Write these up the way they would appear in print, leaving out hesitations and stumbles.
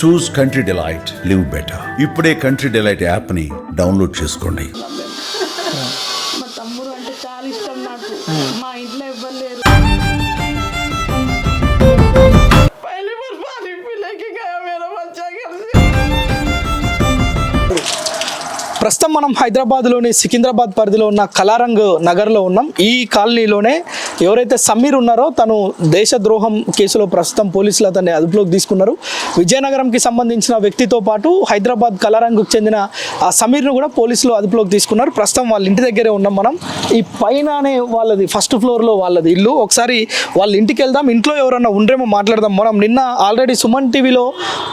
చూస్ country delight, live better. ఇప్పుడే country delight app ని download చేసుకోండి. మా తమ్ముడు అంటే చాలా ఇష్టం నాకు. మా ఇంట్లో ఎవ్వరు లేరు. ప్రస్తుతం మనం హైదరాబాద్లోని సికింద్రాబాద్ పరిధిలో ఉన్న కలారంగ్ నగర్లో ఉన్నాం. ఈ కాలనీలోనే ఎవరైతే సమీర్ ఉన్నారో తను దేశద్రోహం కేసులో ప్రస్తుతం పోలీసులు అతన్ని అదుపులోకి తీసుకున్నారు. విజయనగరంకి సంబంధించిన వ్యక్తితో పాటు హైదరాబాద్ కలారంగ్కు చెందిన ఆ సమీర్ను కూడా పోలీసులు అదుపులోకి తీసుకున్నారు. ప్రస్తుతం వాళ్ళ ఇంటి దగ్గరే ఉన్నాం మనం. ఈ పైననే వాళ్ళది ఫస్ట్ ఫ్లోర్లో వాళ్ళది ఇల్లు. ఒకసారి వాళ్ళ ఇంటికి వెళ్దాం, ఇంట్లో ఎవరన్నా ఉండరేమో మాట్లాడదాం. మనం నిన్న ఆల్రెడీ సుమన్ టీవీలో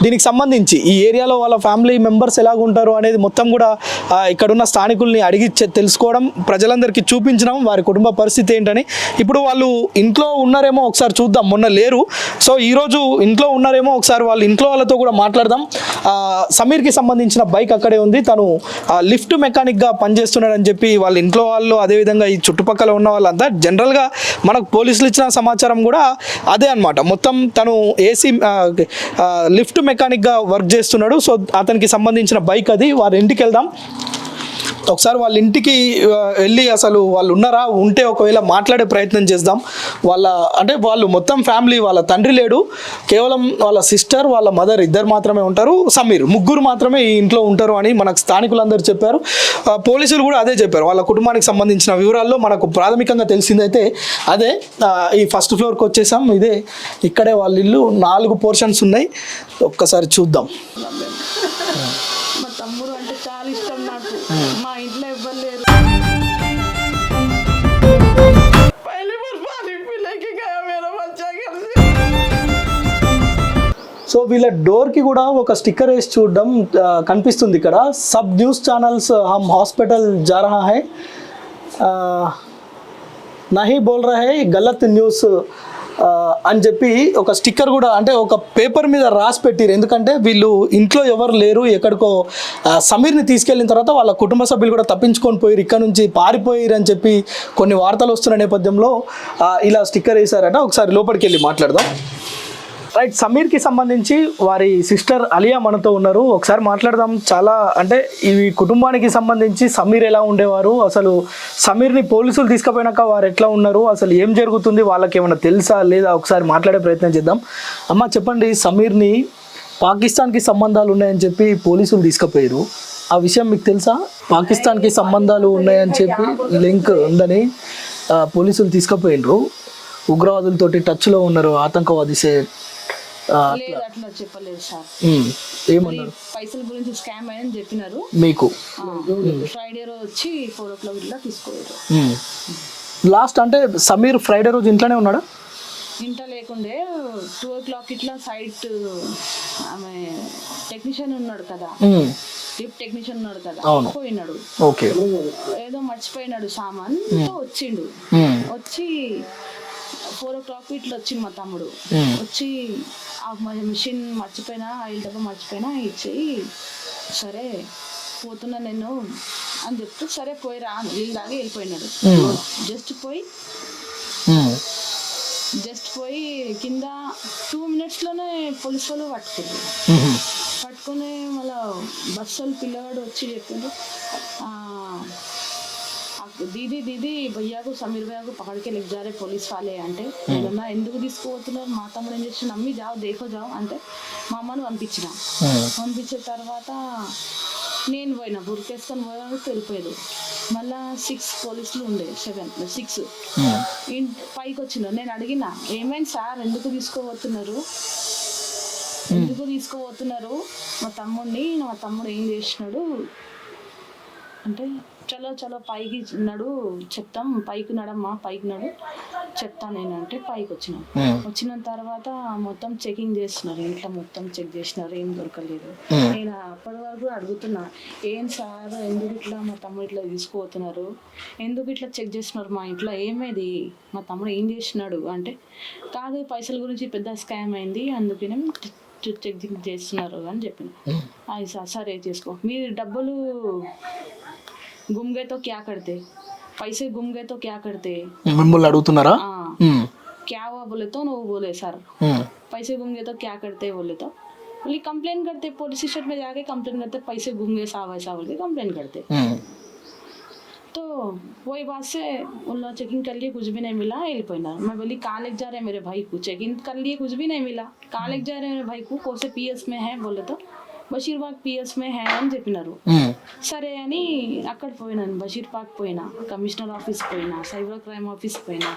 దీనికి సంబంధించి ఈ ఏరియాలో వాళ్ళ ఫ్యామిలీ మెంబర్స్ ఎలాగుంటారు అనేది మొత్తం కూడా ఇక్కడున్న స్థానికుల్ని అడిగి తెలుసుకోవడం, ప్రజలందరికీ చూపించడం వారి కుటుంబ పరిస్థితి ఏంటని. ఇప్పుడు వాళ్ళు ఇంట్లో ఉన్నారేమో ఒకసారి చూద్దాం. మొన్న లేరు, సో ఈరోజు ఇంట్లో ఉన్నారేమో ఒకసారి వాళ్ళ ఇంట్లో వాళ్ళతో కూడా మాట్లాడదాం. సమీర్కి సంబంధించిన బైక్ అక్కడే ఉంది. తను లిఫ్ట్ మెకానిక్గా పనిచేస్తున్నాడని చెప్పి వాళ్ళ ఇంట్లో వాళ్ళు, అదేవిధంగా ఈ చుట్టుపక్కల ఉన్న వాళ్ళంతా జనరల్గా మనకు పోలీసులు ఇచ్చిన సమాచారం కూడా అదే అనమాట. మొత్తం తను ఏసీ లిఫ్ట్ మెకానిక్గా వర్క్ చేస్తున్నాడు. సో అతనికి సంబంధించిన బైక్ అది. వారి ఇంటికి వెళ్దాం ఒకసారి. వాళ్ళ ఇంటికి వెళ్ళి అసలు వాళ్ళు ఉన్నారా, ఉంటే ఒకవేళ మాట్లాడే ప్రయత్నం చేద్దాం. వాళ్ళు మొత్తం ఫ్యామిలీ, వాళ్ళ తండ్రి లేడు, కేవలం వాళ్ళ సిస్టర్, వాళ్ళ మదర్ ఇద్దరు మాత్రమే ఉంటారు. సమీర్ ముగ్గురు మాత్రమే ఈ ఇంట్లో ఉంటారు అని మనకు స్థానికులందరూ చెప్పారు. పోలీసులు కూడా అదే చెప్పారు. వాళ్ళ కుటుంబానికి సంబంధించిన వివరాల్లో మనకు ప్రాథమికంగా తెలిసిందైతే అదే. ఈ ఫస్ట్ ఫ్లోర్కి వచ్చేసాం. ఇక్కడే వాళ్ళ ఇల్లు. 4 పోర్షన్స్ ఉన్నాయి. ఒక్కసారి చూద్దాం. మా తమ్ముడు అంటే చాలా ఇష్టం నాకు. మా ఇంట్లో ఎవ్వరు లేరు. సో వీళ్ళ డోర్కి కూడా ఒక స్టిక్కర్ వేసి చూడడం కనిపిస్తుంది ఇక్కడ. సబ్ న్యూస్ ఛానల్స్ హమ్ హాస్పిటల్ జా రహా హై, నహీ బోల్ రహా హై గలత్ న్యూస్ అని చెప్పి ఒక స్టిక్కర్ కూడా, అంటే ఒక పేపర్ మీద రాసి పెట్టిరు. ఎందుకంటే వీళ్ళు ఇంట్లో ఎవరు లేరు, ఎక్కడికో సమీర్ని తీసుకెళ్ళిన తర్వాత వాళ్ళ కుటుంబ సభ్యులు కూడా తప్పించుకొని పోయారు, ఇక్కడ నుంచి పారిపోయారు అని చెప్పి కొన్ని వార్తలు వస్తున్న నేపథ్యంలో ఇలా స్టిక్కర్ వేశారట. ఒకసారి లోపలికి వెళ్ళి మాట్లాడదాం. రైట్, సమీర్కి సంబంధించి వారి సిస్టర్ అలియా మనతో ఉన్నారు. ఒకసారి మాట్లాడదాం. చాలా అంటే ఈ కుటుంబానికి సంబంధించి సమీర్ ఎలా ఉండేవారు, అసలు సమీర్ని పోలీసులు తీసుకుపోయినాక వారు ఎట్లా ఉన్నారు, అసలు ఏం జరుగుతుంది, వాళ్ళకి ఏమైనా తెలుసా లేదా, ఒకసారి మాట్లాడే ప్రయత్నం చేద్దాం. అమ్మ చెప్పండి, సమీర్ని పాకిస్తాన్కి సంబంధాలు ఉన్నాయని చెప్పి పోలీసులు తీసుకుపోయారు. ఆ విషయం మీకు తెలుసా? పాకిస్తాన్కి సంబంధాలు ఉన్నాయని చెప్పి లింక్ ఉందని పోలీసులు తీసుకుపోయినరు. ఉగ్రవాదులతోటి టచ్లో ఉన్నారు, ఆతంకవాదిసే. లేదు, అట్లా చెప్పలేదు సార్. ఏమన్నారు? పైసల గురించి స్కామ్ అయ్యని చెప్పినారు మీకు. ఫ్రైడే రోజు వచ్చి 4 o'clock ఇట్లా తీసుకోలేదు. లాస్ట్ అంటే సమీర్ ఫ్రైడే రోజు ఇంట్లోనే ఉన్నాడా? ఇంట్లో లేకుండే 2 o'clock ఇట్లా సైట్ ఆమె టెక్నీషియన్ ఉన్నాడు కదా, లిఫ్ట్ టెక్నీషియన్ ఉన్నాడు కదా, పోయినాడు. ఓకే, ఏదో మర్చిపోయినాడు సామాన్ తో వచ్చిండు. వచ్చి 4 o'clock ఇట్లా వచ్చింది మా తమ్ముడు. వచ్చి ఆ మిషన్ మర్చిపోయినా, ఆయిల్ డబ్బా మర్చిపోయినా ఇచ్చేయి, సరే పోతున్నా నేను అని చెప్తే సరే పోయిరా నీళ్ళు దాకా వెళ్ళిపోయినాడు. జస్ట్ పోయి కింద 2 minutes లోనే పోలీసు వాళ్ళు పట్టుకుని మళ్ళా బస్సు వాళ్ళు పిల్లవాడు వచ్చి చెప్పిండు, दीदी दीदी भैया को समीर भैया को पकड़ के लेके जा रहे पुलिस वाले అంటే నేనన్నా ఎందుకు తీసుకుపోతున్నారు, మా తమ్ముడు ఏం చేసి నమ్మి జాओ देखो जाओ అంటే మా అమ్మను పంపించిన తర్వాత నేను పోయినా బుర్కేసుకొని పోయాను, వెళ్ళిపోయాడు. మళ్ళా 6 పోలీసులు ఉండే, 6 పైకి వచ్చినారు. నేను అడిగిన ఏమైంది సార్, ఎందుకు తీసుకుపోతున్నారు మా తమ్ముడు ఏం చేసినాడు అంటే, చలో పైకి నడు చెప్తాం, పైకి నడమ్మా పైకి నడు చెప్తాను నేను అంటే పైకి వచ్చిన తర్వాత మొత్తం చెకింగ్ చేస్తున్నారు, ఇంట్లో మొత్తం చెక్ చేసినారు, ఏం దొరకలేదు. నేను అప్పటి వరకు అడుగుతున్నా, ఏం సార్ ఎందుకు ఇట్లా మా తమ్ముడు ఇట్లా తీసుకుపోతున్నారు, ఎందుకు ఇట్లా చెక్ చేస్తున్నారు మా ఇంట్లో, ఏమేది మా తమ్ముడు ఏం చేసినాడు అంటే, కాదు పైసల గురించి పెద్ద స్కామ్ అయింది అందుకనే చెక్ చేస్తున్నారు అని చెప్పిన. అది సరే చేసుకో, మీరు డబ్బులు गुम गए तो क्या करते, पैसे गुम गए तो क्या करते, మిమ్మల్ని అడుగుతున్నారా? क्या हुआ बोले तो वो बोले सर पैसे गुम गए तो क्या करते बोले तो बोली कंप्लेन करते, पुलिस स्टेशन में जाके कंप्लेन करते, पैसे घूम गए साहब ऐसा बोल के कंप्लेन करते। तो वही बात से उन लोग चेकिंग कर लिए, कुछ भी नहीं मिला, వెళ్ళిపోయినా। मैं बोली कहाँ लेके जा रहे हैं मेरे भाई को, चेकिंग कर लिए कुछ भी नहीं मिला, कहाँ लेके जा रहे हैं मेरे भाई को, कौन से पीएस में है बोले तो బషీర్బాగ్ పిఎస్ మే హే అని చెప్పినారు। సరే అని అక్కడ పోయినాను, బషీర్బాగ్ పోయినా, కమిషనర్ ఆఫీస్ పోయినా, సైబర్ క్రైమ్ ఆఫీస్ పోయినా,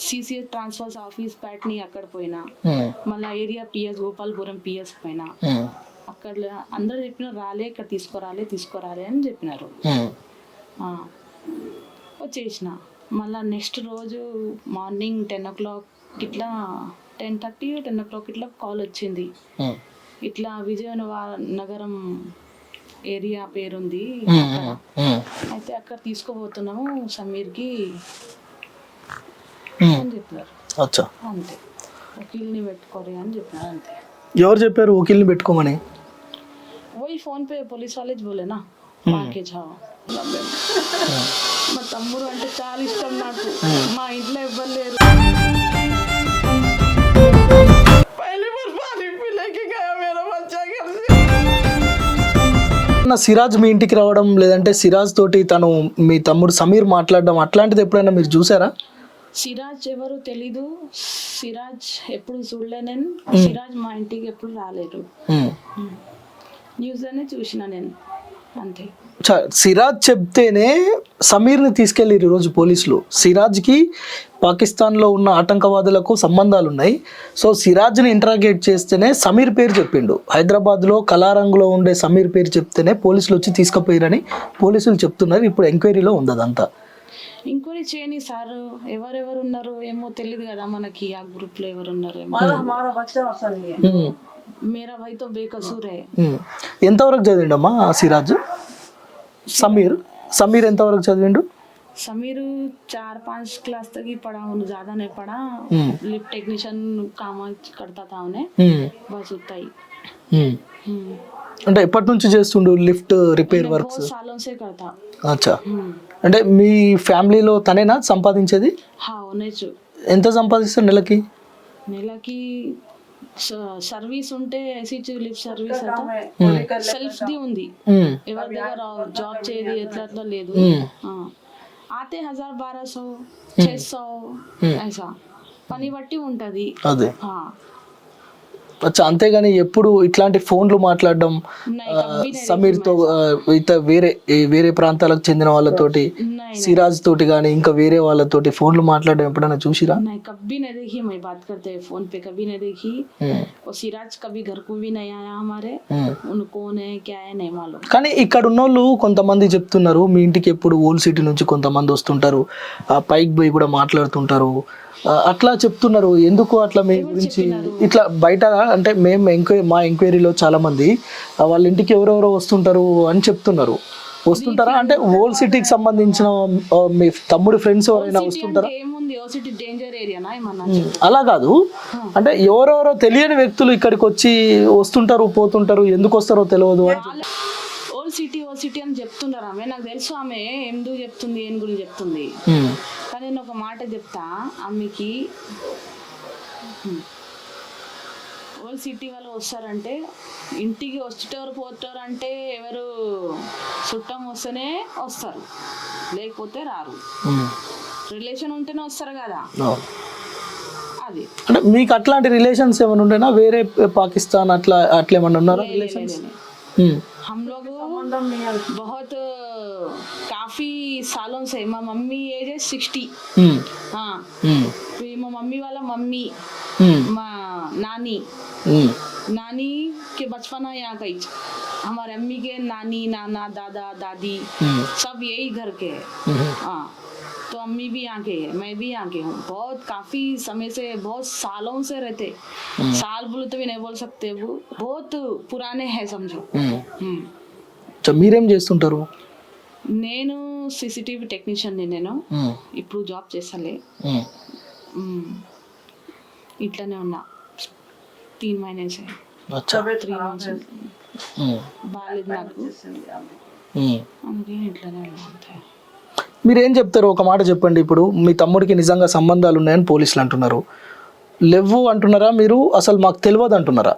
సిసిఎస్ ట్రాన్స్ఫర్స్ ఆఫీస్ ప్యాట్ని అక్కడ పోయినా, మళ్ళీ ఏరియా పిఎస్ గోపాల్పురం పిఎస్ పోయినా, అక్కడ అందరు చెప్పినారు రాలే, ఇక్కడ తీసుకురాలే అని చెప్పినారు। వచ్చేసిన మళ్ళీ నెక్స్ట్ రోజు మార్నింగ్ 10 o'clock ఇట్లా 10:30 10 o'clock ఇట్లా కాల్ వచ్చింది, ఇట్లా విజయనగరం ఏరియా పేరుంది అయితే అక్కడ తీసుకోబోతున్నాము సమీర్కి అని చెప్పారు। అంతే, వకీల్ని పెట్టుకోరు అని చెప్పారు అంతే। ఎవరు చెప్పారు వకీల్ని పెట్టుకోమని? वही फोन पे पुलिस वाले बोले ना మాకే చావు। మా తమ్ముడు అంటే చాలా ఇష్టం నాకు, మా ఇంట్లో ఎవ్వరు లేరు। సిరాజ్ మీ ఇంటికి రావడం లేదంటే సిరాజ్ తోటి తను మీ తమ్ముడు సమీర్ మాట్లాడడం అట్లాంటిది ఎప్పుడైనా మీరు చూసారా? సిరాజ్ ఎవరు తెలీదు, సిరాజ్ ఎప్పుడు చూడలే నేను, సిరాజ్ మా ఇంటికి ఎప్పుడు రాలేదు, న్యూస్ లోనే చూసిన నేను అంతే। సిరాజ్ చెప్తేనే సమీర్ని తీసుకెళ్ళి ఈరోజు పోలీసులు, సిరాజ్కి పాకిస్తాన్లో ఉన్న ఆటంకవాదులకు సంబంధాలు ఉన్నాయి, సో సిరాజ్ని ఇంటరాగేట్ చేస్తేనే సమీర్ పేరు చెప్పిండు, హైదరాబాద్లో కలారంగులో ఉండే సమీర్ పేరు చెప్తేనే పోలీసులు వచ్చి తీసుకుపోయారని పోలీసులు చెప్తున్నారు। ఇప్పుడు ఎంక్వైరీలో ఉంది అదంతా। ఎంక్వైరీ చేయని సార్, ఎవరెవరు ఉన్నారు ఏమో తెలియదు కదా మనకి, ఆ గ్రూప్ లో ఎవరు ఉన్నారు మేరా భాయ్ తో బేకసూర్ హై। ఎంతవరకు చదివిండమ్మా సిరాజ్? సమీర్ ఎంతవరకు చదివిండు? समीर 4-5 क्लास तक ही पढ़ा, उन्हें ज्यादा नहीं पढ़ा, लिफ्ट टेक्नीशियन काम करता था उन्हें, बस उतना ही। అంటే ఎప్పటి నుంచి చేస్తుండు లిఫ్ట్ రిపేర్ వర్క్స్? बहुत सालों से करता। అచ్చా, అంటే మీ ఫ్యామిలీలో తనేనా సంపాదించేది? हाँ उन्हें ఎంత సంపాదిస్తాడు నెలకి? నెలకి సర్వీస్ ఉంటే లిఫ్ట్ సర్వీస్ సెల్ఫ్ ది ఉంది, ఎవరి దగ్గర జాబ్ చేయది ఎట్లా లేదు। ఆతే 1000-1200 600 ऐसा పని బట్టి ఉంటది అదే। అచ్చా, అంతేగాని ఎప్పుడు ఇట్లాంటి ఫోన్లు మాట్లాడడం సమీర్తో వేరే ప్రాంతాలకు చెందిన వాళ్ళతోటి, సిరాజ్ తోటి కానీ ఇంకా వేరే వాళ్ళతోటి ఫోన్లు మాట్లాడడం ఎప్పుడైనా చూసిరా? कभी नहीं देखी, मैं बात करते हैं फोन पे कभी नहीं देखी, और सिराज कभी घर को भी नहीं आया हमारे, उन कौन है क्या है नहीं मालूम। కానీ ఇక్కడ ఉన్నోళ్ళు కొంతమంది చెప్తున్నారు మీ ఇంటికి ఎప్పుడు ఓల్డ్ సిటీ నుంచి కొంతమంది వస్తుంటారు, పైకి పోయి కూడా మాట్లాడుతుంటారు అట్లా చెప్తున్నారు, ఎందుకు అట్లా మీ గురించి ఇట్లా బయట అంటే మా ఎంక్వైరీలో చాలా మంది వాళ్ళ ఇంటికి ఎవరెవరో వస్తుంటారు అని చెప్తున్నారు, వస్తుంటారా? అంటే ఓల్డ్ సిటీకి సంబంధించిన మీ తమ్ముడి ఫ్రెండ్స్ ఎవరైనా వస్తుంటారా? అలా కాదు, అంటే ఎవరెవరో తెలియని వ్యక్తులు ఇక్కడికి వచ్చి వస్తుంటారు పోతుంటారు, ఎందుకు వస్తారో తెలియదు అని ఓల్డ్ సిటీ అని చెప్తుంటారు ఆమె, నాకు తెలుసు ఆమె ఎందుకు చెప్తుంది ఏం గురించి చెప్తుంది, కానీ నేను ఒక మాట చెప్తా ఆమెకి, ఓల్డ్ సిటీ వాళ్ళు వస్తారంటే ఇంటికి వచ్చేటవారు పోతారు అంటే ఎవరు చుట్టం వస్తేనే వస్తారు, లేకపోతే రారు, రిలేషన్ ఉంటేనే వస్తారు కదా అది। అంటే మీకు అట్లాంటి రిలేషన్స్ ఏమైనా ఉండేనా వేరే పాకిస్తాన్ అట్లా ఏమన్నా ఉన్నారా రిలేషన్స్? हम लोग बहुत काफी सालों से, माँ मम्मी एज है 60, हाँ फिर माँ मम्मी वाला मम्मी माँ नानी के बचपना यहाँ का ही, हमारे अम्मी के नानी नाना दादा दादी सब यही घर के है, हाँ तो अम्मी भी यहाँ के है, मैं भी यहाँ के हूँ, बहुत काफी समय से बहुत सालों से रहते, साल बोले तो भी नहीं बोल सकते, वो बहुत पुराने हैं समझो। మీరేం చేస్తుంటారు? నేను సీసీటీవీ టెక్నీషియన్, నేను ఇప్పుడు జాబ్ చేస్తాలే, ఇట్లానే ఉన్నా 3 महीने से, 3 months బాగాలేదు నాకు, అందుకే ఇట్లానే ఉన్నా। మీరేం చెప్తారు? ఒక మాట చెప్పండి, ఇప్పుడు మీ తమ్ముడికి నిజంగా సంబంధాలు ఉన్నాయని పోలీసులు అంటున్నారు, లేవు అంటున్నారా మీరు, అసలు మాకు తెలియదు అంటున్నారా?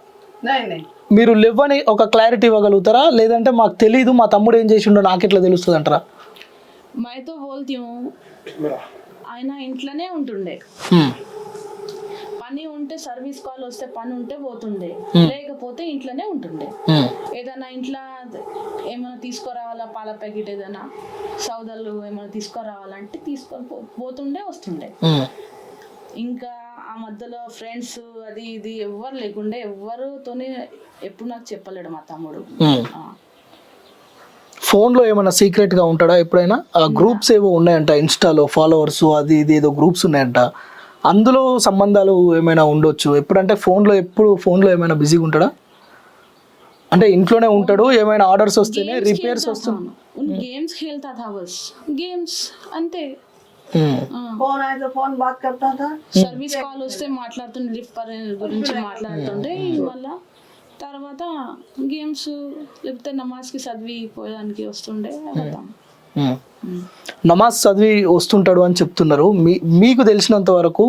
नहीं नहीं మీరు లేవని ఒక క్లారిటీ ఇవ్వగలుగుతారా, లేదంటే మాకు తెలియదు మా తమ్ముడు ఏం చేసిండో నాకు ఎట్లా తెలుస్తుంది అంటారా? मैं तो बोलती हूँ ఆయన ఇంట్లోనే ఉంటుండే, పని ఉంటే సర్వీస్ కాల్ వస్తే పని ఉంటే పోతుండే, లేకపోతే ఇంట్లోనే ఉంటుండే. ఏదైనా ఇంట్లో ఏమైనా తీసుకురావాలా, పాల ప్యాకెట్ ఏదైనా సౌదాలు ఏమైనా తీసుకురావాలంటే తీసుకొని పోతుండే వస్తుండే. ఇంకా ఆ మధ్యలో ఫ్రెండ్స్ అది ఇది ఎవ్వరు లేకుండే, ఎవ్వరుతోనే ఎప్పుడు నాకు చెప్పలేడు మా తమ్ముడు. ఫోన్లో ఏమైనా సీక్రెట్గా ఉంటాడా ఎప్పుడైనా? గ్రూప్స్ ఏవో ఉన్నాయంట ఇన్స్టాలో, ఫాలోవర్స్ అది ఇది ఏదో గ్రూప్స్ ఉన్నాయంట, అందులో సంబంధాలు ఏమైనా ఉండొచ్చు. ఎప్పుడంటే ఎప్పుడు ఫోన్లో ఏమైనా బిజీగా ఉంటాడా? అంటే ఇంట్లోనే ఉంటాడు, ఏమైనా ఆర్డర్స్ వస్తేనే రిపేర్స్ వస్తుంది. गेम्स खेलता था, बस गेम्स అంతే. फोन आए तो फोन बात करता था, సర్వీస్ కాల్ వస్తే మాట్లాడుతుండే, లిఫ్ట్ గురించి మాట్లాడుతుండే. మళ్ళా తర్వాత గేమ్స్ లేకపోతే నమాజ్కి చదివిపోయడానికి వస్తుండే. నమాజ్ చదివి వస్తుంటాడు అని చెప్తున్నారు. మీకు తెలిసినంత వరకు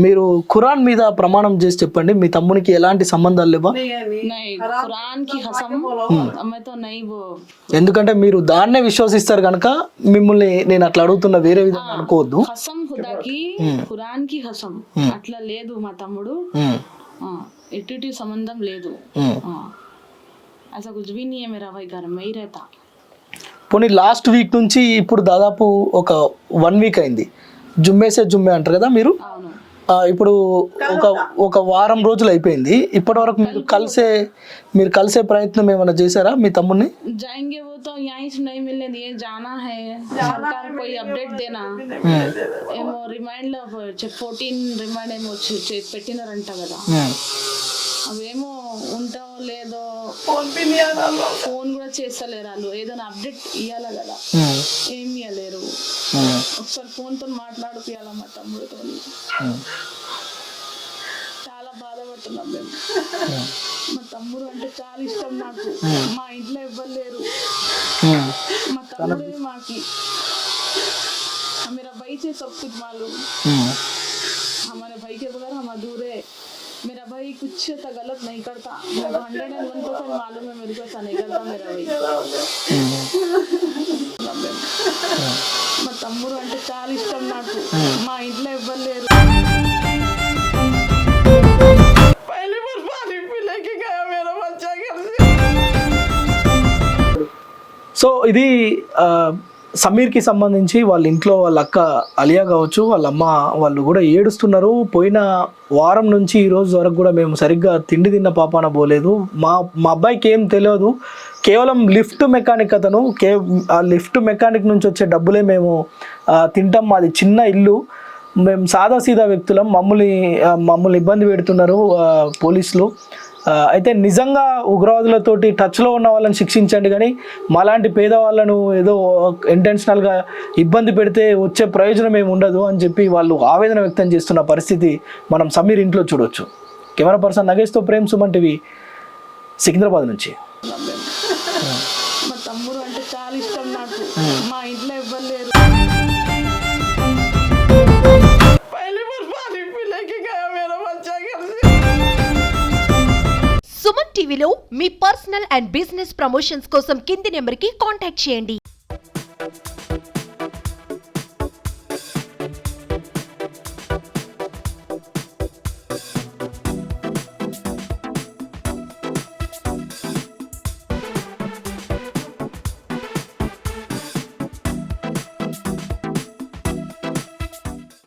మీరు ఖురాన్ మీద ప్రమాణం చేసి చెప్పండి, మీ తమ్మునికి ఎలాంటి సంబంధాలు లేవా? ఖురాన్కి హసం అమ్మాయితో నై. ఎందుకంటే మీరు దాన్నే విశ్వసిస్తారు కనుక మిమ్మల్ని నేను అట్లా అడుగుతున్నా, వేరే విధంగా అనుకోవద్దు. హసం ఖుదాకి, ఖురాన్కి హసం అట్లా లేదు మా తమ్ముడు. ఎట్టి సంబంధం లేదు. అసలు కుछ भी नहीं है मेरा भाई, घर में ही रहता. పోనీ లాస్ట్ వీక్ నుంచి ఇప్పుడు దాదాపు ఒక 1 వీక్ అయింది. జుమ్మే అంటారు కదా మీరు. అవును. ఇప్పుడు ఒక వారం రోజులు అయిపోయింది. ఇప్పటి వరకు మీరు కలిసే ప్రయత్నం ఏమైనా చేశారా మీ తమ్ముడిని? जाएंगे वो तो यहीं से नहीं मिलने दिए, जाना है, सरकार कोई अपडेट देना. ఏమో రిమైండ్ 14 రిమైండ్ ఏమో పెట్టినారంట కదా, అవేమో ఉంటావో లేదో. ఫోన్ కూడా చేస్తలేరు వాళ్ళు, ఏదైనా అప్డేట్ ఇవ్వాలి కదా, ఏం ఇవ్వలేరు. ఒకసారి ఫోన్తో మాట్లాడిపియాల మా తమ్ముడితో. చాలా బాధపడుతున్నాం మేము. మా తమ్ముడు అంటే చాలా ఇష్టం నాకు. మా ఇంట్లో ఎవ్వరు లేరు, మా తమ్ముడే మాకి. मेरा भाई से सब कुछ मालूम, हमारे भाई के बगैर हम अधूरे. मेरा भाई कुछ ऐसा गलत नहीं करता, 101% मालूम है मेरे को, ऐसा नहीं करता मेरा भाई. మా తమ్ముడు అంటే చాలా ఇష్టం నాకు. మా ఇంట్లో ఎవ్వరు లేరు. సో ఇది సమీర్కి సంబంధించి వాళ్ళ ఇంట్లో వాళ్ళ అక్క అలియా కావచ్చు, వాళ్ళ అమ్మ వాళ్ళు కూడా ఏడుస్తున్నారు. పోయిన వారం నుంచి ఈ రోజు వరకు కూడా మేము సరిగ్గా తిండి తిన్న పాపాన పోలేదు. మా అబ్బాయికి ఏం తెలియదు, కేవలం లిఫ్ట్ మెకానిక్ అతను. ఆ లిఫ్ట్ మెకానిక్ నుంచి వచ్చే డబ్బులే మేము తింటాం. మాది చిన్న ఇల్లు, మేము సాదాసీదా వ్యక్తులం. మమ్మల్ని ఇబ్బంది పెడుతున్నారు పోలీసులు. అయితే నిజంగా ఉగ్రవాదులతోటి టచ్లో ఉన్న వాళ్ళని శిక్షించండి, కానీ మాలాంటి పేదవాళ్ళను ఏదో ఇంటెన్షనల్గా ఇబ్బంది పెడితే వచ్చే ప్రయోజనం ఏమి ఉండదు అని చెప్పి వాళ్ళు ఆవేదన వ్యక్తం చేస్తున్న పరిస్థితి మనం సమీర్ ఇంట్లో చూడొచ్చు. కెమెరా పర్సన్ నగేష్తో ప్రేమ్, సుమన్ టీవీ, సికింద్రాబాద్ నుంచి. మా తమ్ముడు అంటే చాలా ఇష్టం నాకు. మా ఇంట్లో ఎవ్వరు లేరు. సుమన్ టీవీలో మీ పర్సనల్ అండ్ బిజినెస్ ప్రమోషన్స్ కోసం కింది నెంబర్కి కాంటాక్ట్ చేయండి.